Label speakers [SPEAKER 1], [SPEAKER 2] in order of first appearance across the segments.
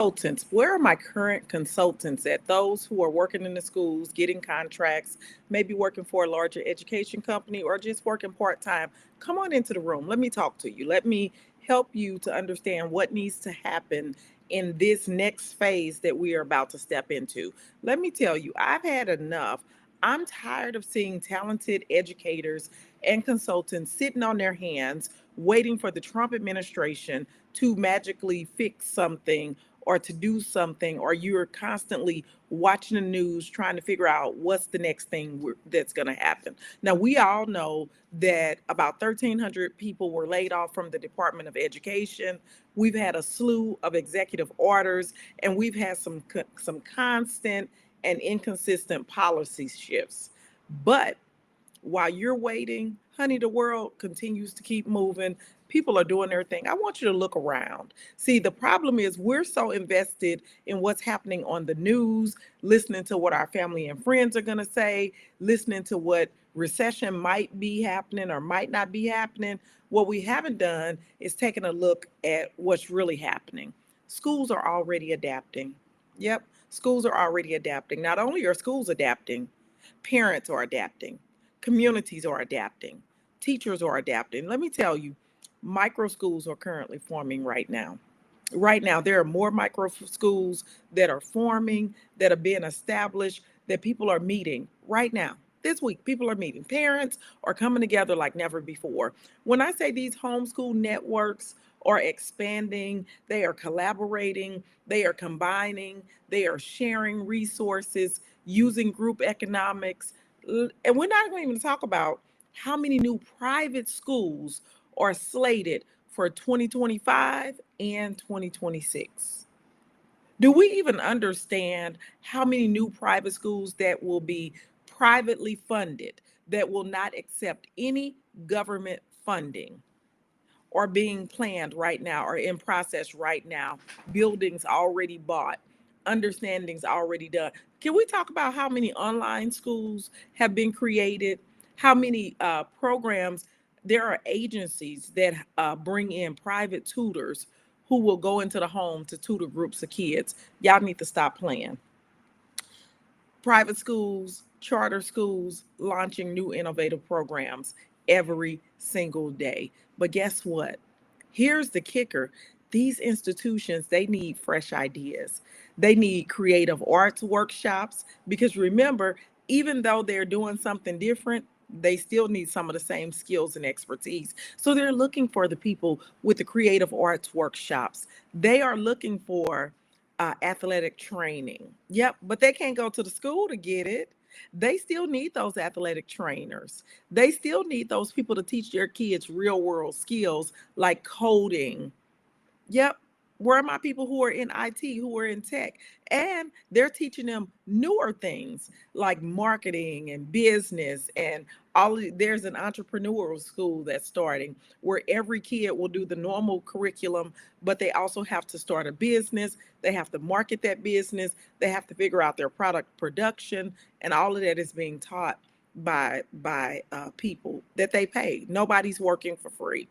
[SPEAKER 1] Consultants. Where are my current consultants at? Those who are working in the schools, getting contracts, maybe working for a larger education company or just working part time. Come on into the room. Let me talk to you. Let me help you to understand what needs to happen in this next phase that we are about to step into. Let me tell you, I've had enough. I'm tired of seeing talented educators and consultants sitting on their hands waiting for the Trump administration to magically fix something or to do something, or you're constantly watching the news trying to figure out what's the next thing that's going to happen. Now, we all know that about 1,300 people were laid off from the Department of Education. We've had a slew of executive orders, and we've had some constant and inconsistent policy shifts. But while you're waiting, honey, the world continues to keep moving. People are doing their thing. I want you to look around. See, the problem is we're so invested in what's happening on the news, listening to what our family and friends are going to say, listening to what recession might be happening or might not be happening. What we haven't done is taken a look at what's really happening. Schools are already adapting. Yep, schools are already adapting. Not only are schools adapting, parents are adapting. Communities are adapting. Teachers are adapting. Let me tell you, micro schools are currently forming right now. Right now, there are more micro schools that are forming, that are being established, that people are meeting right now. This week, people are meeting. Parents are coming together like never before. When I say these homeschool networks are expanding, they are collaborating, they are combining, they are sharing resources, using group economics. And we're not going to even talk about how many new private schools are slated for 2025 and 2026. Do we even understand how many new private schools that will be privately funded, that will not accept any government funding, are being planned right now or in process right now? Buildings already bought, understandings already done. Can we talk about how many online schools have been created? How many programs? There are agencies that bring in private tutors who will go into the home to tutor groups of kids. Y'all need to stop playing. Private schools, charter schools launching new innovative programs every single day. But guess what? Here's the kicker. These institutions, they need fresh ideas. They need creative arts workshops because remember, even though they're doing something different, they still need some of the same skills and expertise. So they're looking for the people with the creative arts workshops. They are looking for athletic training. Yep, but they can't go to the school to get it. They still need those athletic trainers. They still need those people to teach their kids real world skills like coding. Yep. Where are my people who are in IT, who are in tech? And they're teaching them newer things like marketing and business and there's an entrepreneurial school that's starting where every kid will do the normal curriculum, but they also have to start a business. They have to market that business. They have to figure out their product production, and all of that is being taught by people that they pay. Nobody's working for free.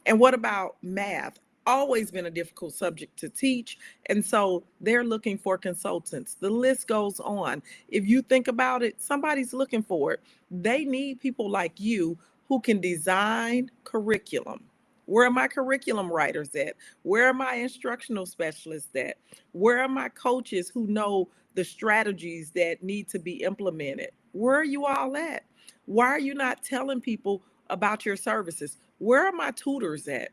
[SPEAKER 1] And what about math? Always been a difficult subject to teach. And so they're looking for consultants. The list goes on. If you think about it, somebody's looking for it. They need people like you who can design curriculum. Where are my curriculum writers at? Where are my instructional specialists at? Where are my coaches who know the strategies that need to be implemented? Where are you all at? Why are you not telling people about your services? Where are my tutors at?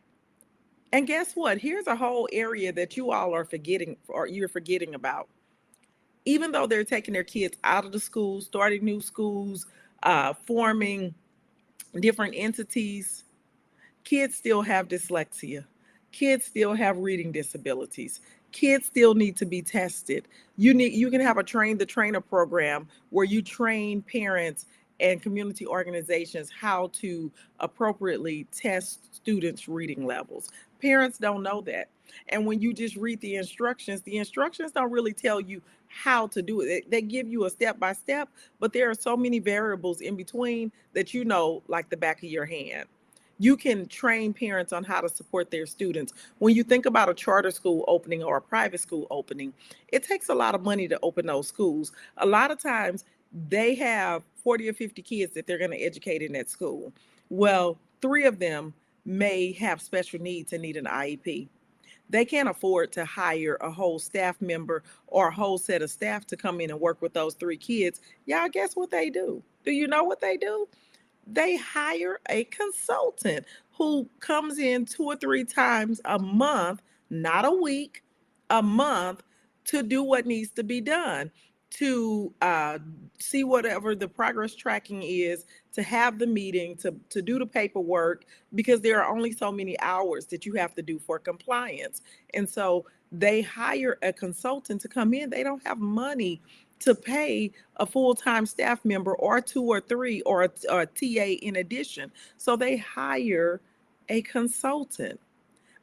[SPEAKER 1] And guess what? Here's a whole area that you all are forgetting or you're forgetting about. Even though they're taking their kids out of the schools, starting new schools, forming different entities, kids still have dyslexia. Kids still have reading disabilities. Kids still need to be tested. You can have a train the trainer program where you train parents and community organizations how to appropriately test students' reading levels. Parents don't know that. And when you just read the instructions don't really tell you how to do it. They give you a step by step, but there are so many variables in between that you know like the back of your hand. You can train parents on how to support their students. When you think about a charter school opening or a private school opening, it takes a lot of money to open those schools. A lot of times they have 40 or 50 kids that they're going to educate in that school. Well, three of them may have special needs and need an IEP. They can't afford to hire a whole staff member or a whole set of staff to come in and work with those three kids. Y'all, guess what they do? Do you know what they do? They hire a consultant who comes in 2 or 3 times a month, not a week, a month, to do what needs to be done, to see whatever the progress tracking is, to have the meeting, to do the paperwork, because there are only so many hours that you have to do for compliance. And so they hire a consultant to come in. They don't have money to pay a full-time staff member or two or three or a TA in addition. So they hire a consultant.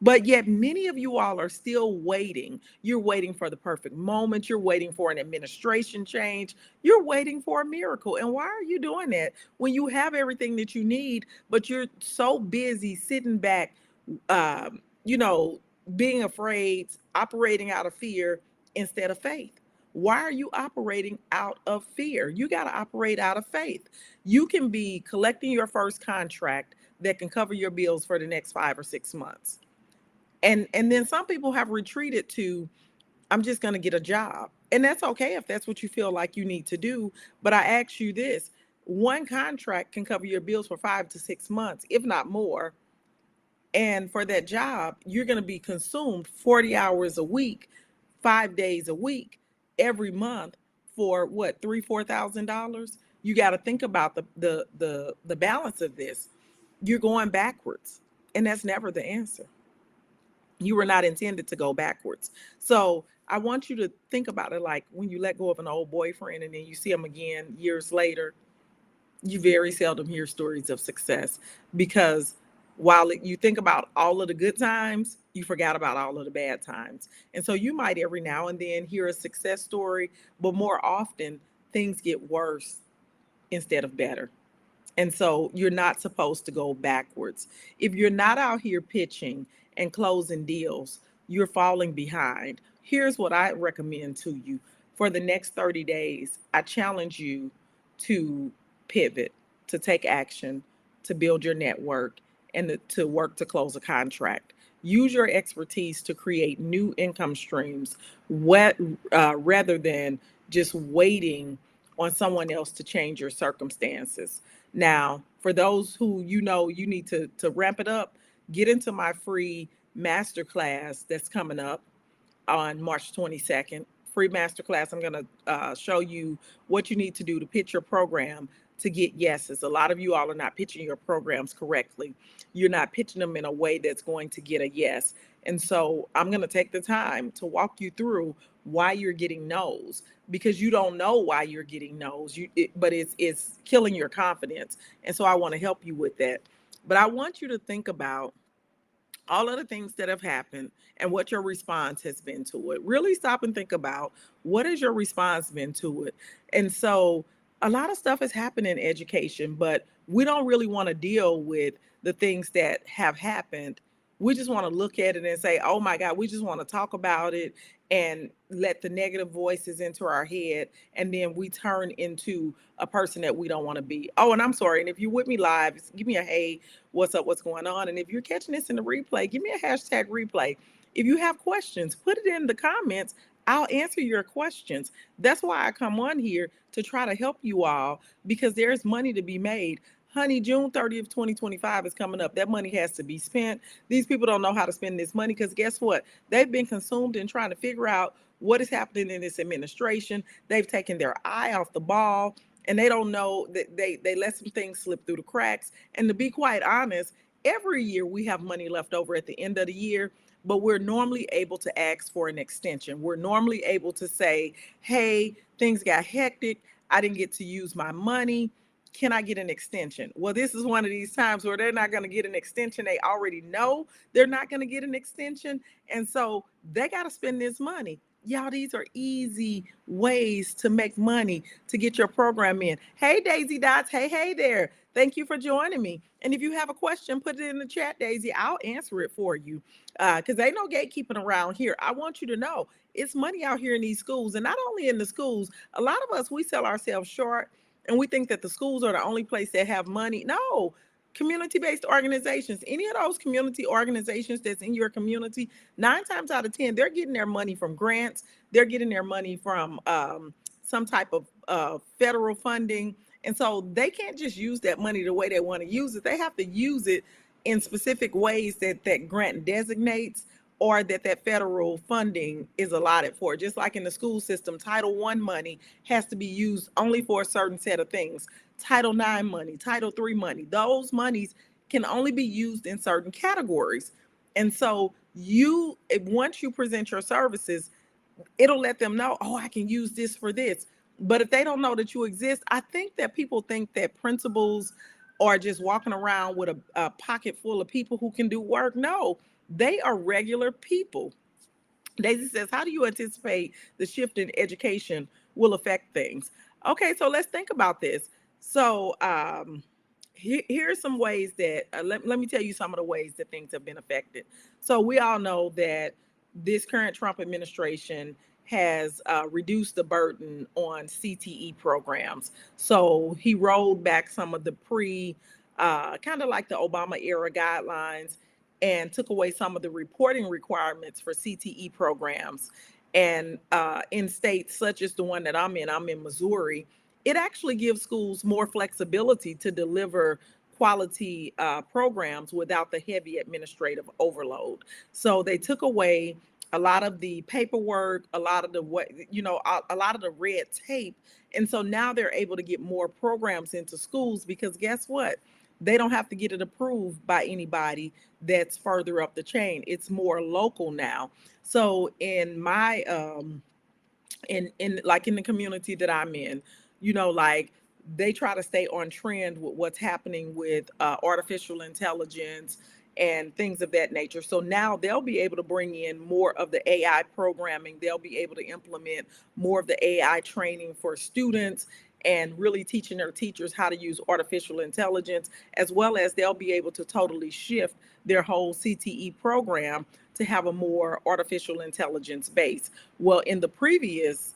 [SPEAKER 1] But yet many of you all are still waiting. You're waiting for the perfect moment. You're waiting for an administration change. You're waiting for a miracle. And why are you doing that when you have everything that you need, but you're so busy sitting back, um, you know, being afraid, operating out of fear instead of faith? Why are you operating out of fear? You got to operate out of faith. You can be collecting your first contract that can cover your bills for the next 5 or 6 months. And then some people have retreated to, I'm just going to get a job. And that's okay if that's what you feel like you need to do. But I ask you this: one contract can cover your bills for 5 to 6 months, if not more. And for that job, you're going to be consumed 40 hours a week, 5 days a week, every month for what, $3,000, $4,000? You got to think about the balance of this. You're going backwards, and that's never the answer. You were not intended to go backwards. So I want you to think about it like when you let go of an old boyfriend and then you see him again years later. You very seldom hear stories of success, because while you think about all of the good times, you forgot about all of the bad times. And so you might every now and then hear a success story, but more often things get worse instead of better. And so you're not supposed to go backwards. If you're not out here pitching and closing deals, you're falling behind. Here's what I recommend to you. For the next 30 days, I challenge you to pivot, to take action, to build your network, and to work to close a contract. Use your expertise to create new income streams, rather than just waiting on someone else to change your circumstances. Now, for those who you need to ramp it up, get into my free masterclass that's coming up on March 22nd. Free masterclass. I'm going to show you what you need to do to pitch your program to get yeses. A lot of you all are not pitching your programs correctly. You're not pitching them in a way that's going to get a yes. And so I'm going to take the time to walk you through why you're getting no's, because you don't know why you're getting no's, but it's killing your confidence. And so I want to help you with that. But I want you to think about all of the things that have happened and what your response has been to it. Really stop and think about, what has your response been to it? And so a lot of stuff has happened in education, but we don't really want to deal with the things that have happened. We just want to look at it and say, oh my God, we just want to talk about it and let the negative voices into our head. And then we turn into a person that we don't want to be. Oh, and I'm sorry. And if you're with me live, give me a hey, what's up, what's going on? And if you're catching this in the replay, give me a hashtag replay. If you have questions, put it in the comments. I'll answer your questions. That's why I come on here, to try to help you all, because there's money to be made. Honey, June 30th, 2025 is coming up. That money has to be spent. These people don't know how to spend this money, because guess what? They've been consumed in trying to figure out what is happening in this administration. They've taken their eye off the ball, and they don't know that they let some things slip through the cracks. And to be quite honest, every year we have money left over at the end of the year, but we're normally able to ask for an extension. We're normally able to say, hey, things got hectic. I didn't get to use my money. Can I get an extension? Well, this is one of these times where they're not going to get an extension. They already know they're not going to get an extension. And so they got to spend this money. Y'all, these are easy ways to make money to get your program in. Hey, Daisy Dots. Hey, hey there. Thank you for joining me. And if you have a question, put it in the chat, Daisy. I'll answer it for you. Because ain't no gatekeeping around here. I want you to know it's money out here in these schools. And not only in the schools, a lot of us, we sell ourselves short and we think that the schools are the only place that have money. No, community-based organizations, any of those community organizations that's in your community, 9 times out of 10, they're getting their money from grants. They're getting their money from some type of federal funding. And so they can't just use that money the way they want to use it. They have to use it in specific ways that that grant designates or that that federal funding is allotted for. Just like in the school system, Title I money has to be used only for a certain set of things. Title IX money, Title III money, those monies can only be used in certain categories. And so once you present your services, it'll let them know, oh, I can use this for this. But if they don't know that you exist, I think that people think that principals are just walking around with a pocket full of people who can do work. No, they are regular people. Daisy says, how do you anticipate the shift in education will affect things? Okay, so let's think about this. So here's some ways that, let me tell you some of the ways that things have been affected. So we all know that this current Trump administration has reduced the burden on CTE programs. So he rolled back some of the kind of like the Obama era guidelines and took away some of the reporting requirements for CTE programs. And in states such as the one that I'm in Missouri, it actually gives schools more flexibility to deliver quality programs without the heavy administrative overload. So they took away a lot of the paperwork, a lot of the a lot of the red tape. And so now they're able to get more programs into schools because guess what? They don't have to get it approved by anybody that's further up the chain. It's more local now. So in my in like in the community that I'm in, like they try to stay on trend with what's happening with artificial intelligence and things of that nature. So now they'll be able to bring in more of the AI programming. They'll be able to implement more of the AI training for students and really teaching their teachers how to use artificial intelligence, as well as they'll be able to totally shift their whole CTE program to have a more artificial intelligence base. Well, in the previous